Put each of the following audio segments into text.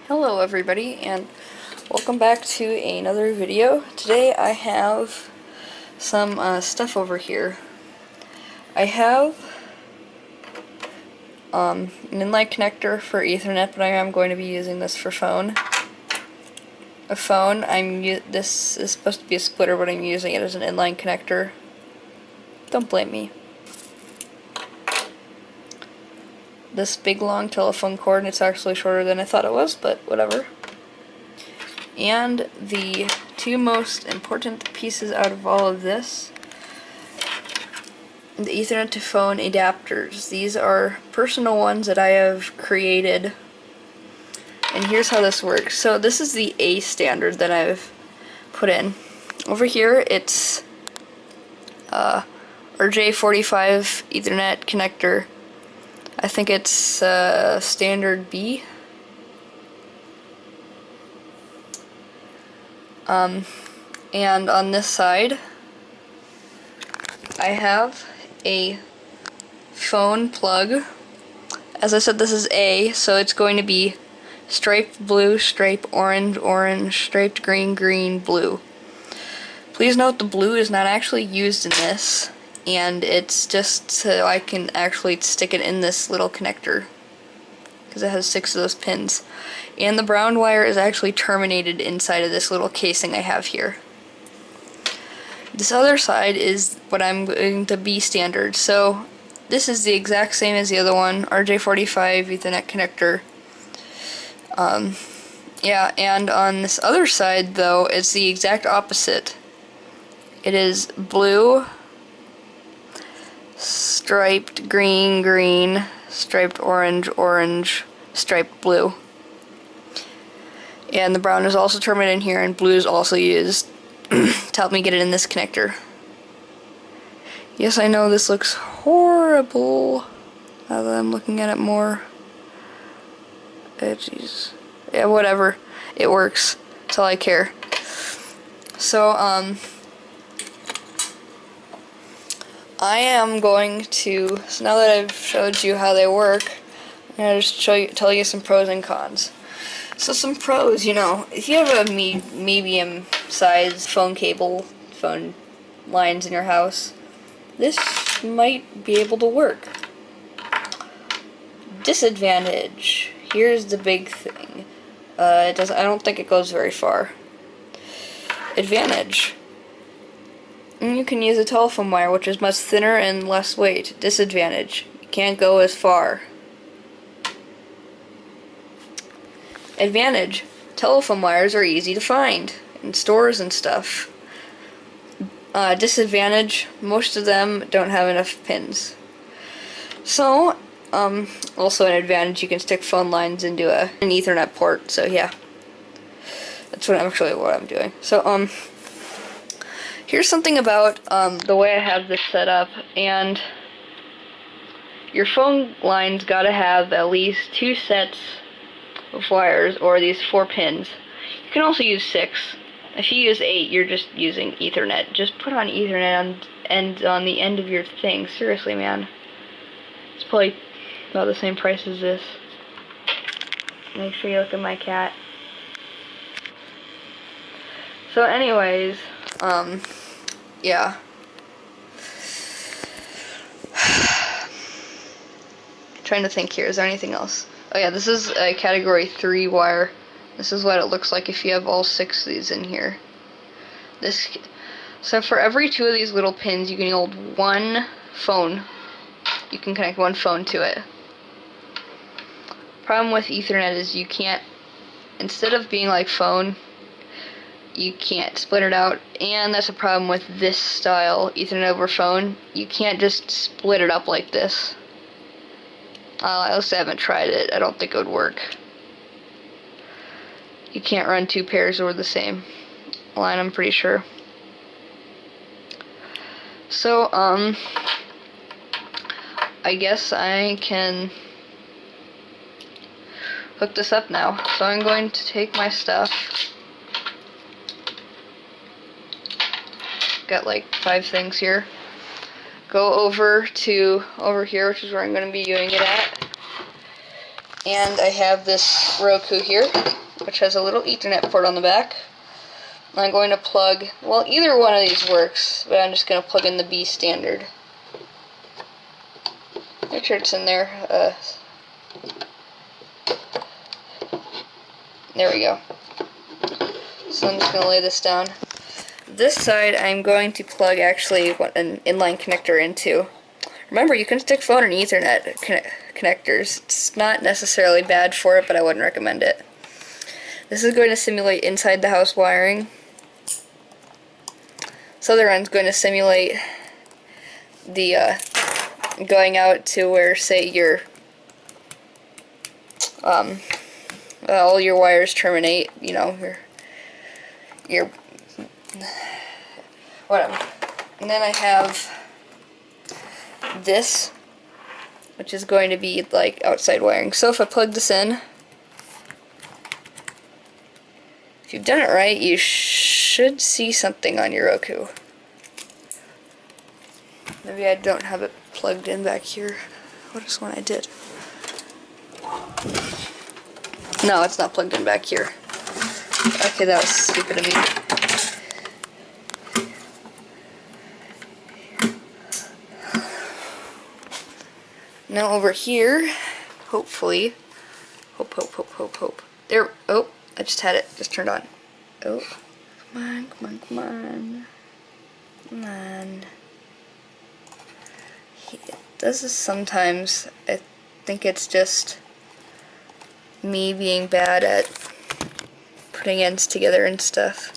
Hello everybody, and welcome back to another video. Today I have some stuff over here. I have an inline connector for Ethernet, but I am going to be using this for phone. This is supposed to be a splitter, but I'm using it as an inline connector. Don't blame me. This big long telephone cord, and it's actually shorter than I thought it was, but whatever. And the two most important pieces out of all of this, the Ethernet to phone adapters. These are personal ones that I have created, and here's how this works. So this is the A standard that I've put in. Over here it's RJ45 Ethernet connector. I think it's standard B. And on this side, I have a phone plug. As I said, this is A, so it's going to be striped blue, striped orange, orange, striped green, green, blue. Please note the blue is not actually used in this, and it's just so I can actually stick it in this little connector, because it has 6 of those pins. And the brown wire is actually terminated inside of this little casing I have here. This other side is what I'm going to be standard. So this is the exact same as the other one, RJ45 Ethernet connector. Yeah, and on this other side though, it's the exact opposite. It is blue, striped green, green, striped orange, orange, striped blue. And the brown is also terminated in here, and blue is also used to help me get it in this connector. Yes, I know this looks horrible now that I'm looking at it more. Jeez. Yeah, whatever. It works. That's all I care. So, I am going to, so now that I've showed you how they work, I'm going to just tell you some pros and cons. So some pros, if you have a medium sized phone lines in your house, this might be able to work. Disadvantage, here's the big thing. I don't think it goes very far. Advantage, you can use a telephone wire, which is much thinner and less weight. Disadvantage, you can't go as far. Advantage, telephone wires are easy to find in stores and stuff. Disadvantage, most of them don't have enough pins. So, also an advantage, you can stick phone lines into an Ethernet port, so yeah. That's what I'm doing. So, here's something about the way I have this set up, and your phone line's gotta have at least 2 sets of wires, or these 4 pins. You can also use 6. If you use 8, you're just using Ethernet. Just put on Ethernet on the end of your thing. Seriously, man. It's probably about the same price as this. Make sure you look at my cat. So anyways, yeah. Trying to think here, is there anything else? Oh yeah, this is a category 3 wire. This is what it looks like if you have all 6 of these in here. So for every 2 of these little pins, you can hold 1 phone. You can connect 1 phone to it. Problem with Ethernet is you can't, instead of being like phone, you can't split it out, and that's a problem with this style, Ethernet over phone. You can't just split it up like this. At least I haven't tried it. I don't think it would work. You can't run 2 pairs over the same line, I'm pretty sure. So, I guess I can hook this up now. So I'm going to take my stuff. Got like 5 things here. Go over here, which is where I'm going to be doing it at, And I have this Roku here, which has a little Ethernet port on the back. I'm going to plug, well, either one of these works, but I'm just going to plug in the B standard. Make sure it's in there. There we go. So I'm just going to lay this down. This side I'm going to plug actually an inline connector into. Remember, you can stick phone and Ethernet connectors. It's not necessarily bad for it, but I wouldn't recommend it. This is going to simulate inside the house wiring. This other one's going to simulate the going out to where, say, your all your wires terminate. You know, your whatever. And then I have this, which is going to be like outside wiring. So if I plug this in, if you've done it right, you should see something on your Roku. Maybe I don't have it plugged in back here. What is one I did? No, it's not plugged in back here. Okay, that was stupid of me. Now over here, hopefully, hope. There, oh, I just had it, just turned on. Oh, come on. This is sometimes, I think it's just me being bad at putting ends together and stuff.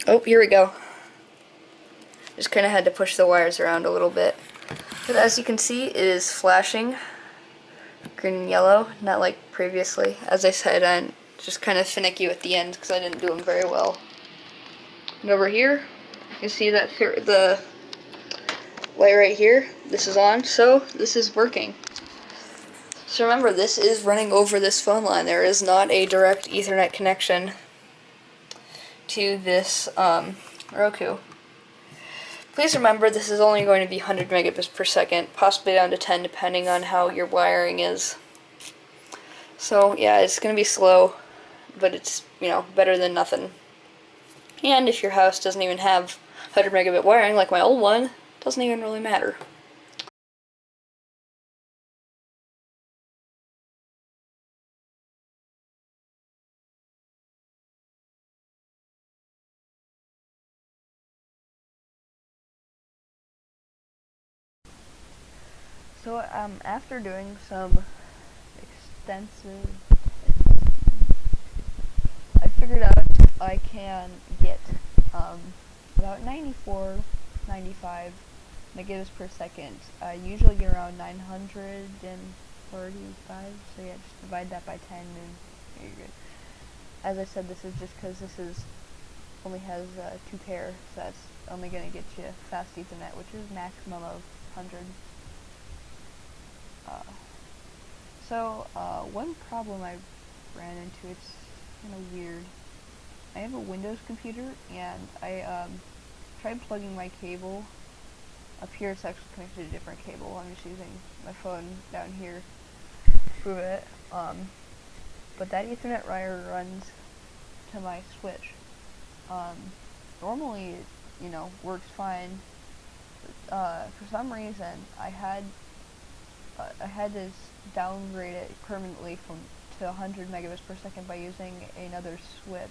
Oh, here we go. Just kind of had to push the wires around a little bit. But as you can see, it is flashing green and yellow, not like previously. As I said, I'm just kind of finicky with the ends because I didn't do them very well. And over here, you see that the light right here, this is on, so this is working. So remember, this is running over this phone line. There is not a direct Ethernet connection to this Roku. Please remember, this is only going to be 100 megabits per second, possibly down to 10 depending on how your wiring is. So yeah, it's going to be slow, but it's, you know, better than nothing. And if your house doesn't even have 100 megabit wiring like my old one, it doesn't even really matter. So after doing some extensive, I figured out I can get about 94, 95 megabits per second. I usually get around 935, so yeah, just divide that by 10 and you're good. As I said, this is just because this is only has 2 pair, so that's only going to get you fast Ethernet, which is maximum of 100. One problem I ran into, it's kind of weird. I have a Windows computer, and I tried plugging my cable. Up here it's actually connected to a different cable. I'm just using my phone down here to prove it. But that Ethernet wire runs to my switch. Normally it, you know, works fine. For some reason, I had to downgrade it permanently to 100 megabits per second by using another switch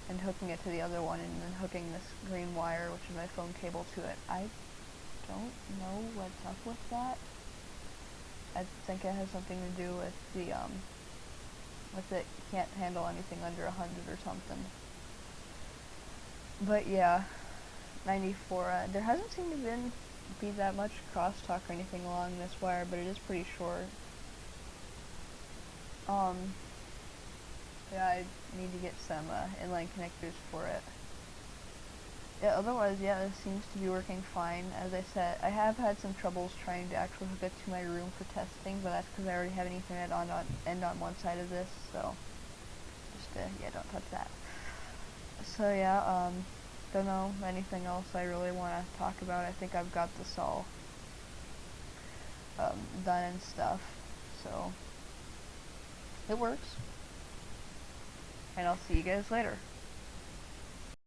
and hooking it to the other one, and then hooking this green wire, which is my phone cable, to it. I don't know what's up with that. I think it has something to do with the with it can't handle anything under 100 or something. But yeah, 94. There hasn't seemed to be that much crosstalk or anything along this wire, but it is pretty short. Yeah, I need to get some inline connectors for it. yeah, otherwise, yeah, this seems to be working fine. As I said, I have had some troubles trying to actually hook it to my room for testing, but that's because I already have an Ethernet end on one side of this, so just, yeah, don't touch that. So, yeah, don't know anything else I really want to talk about. I think I've got this all done and stuff, so it works. And I'll see you guys later.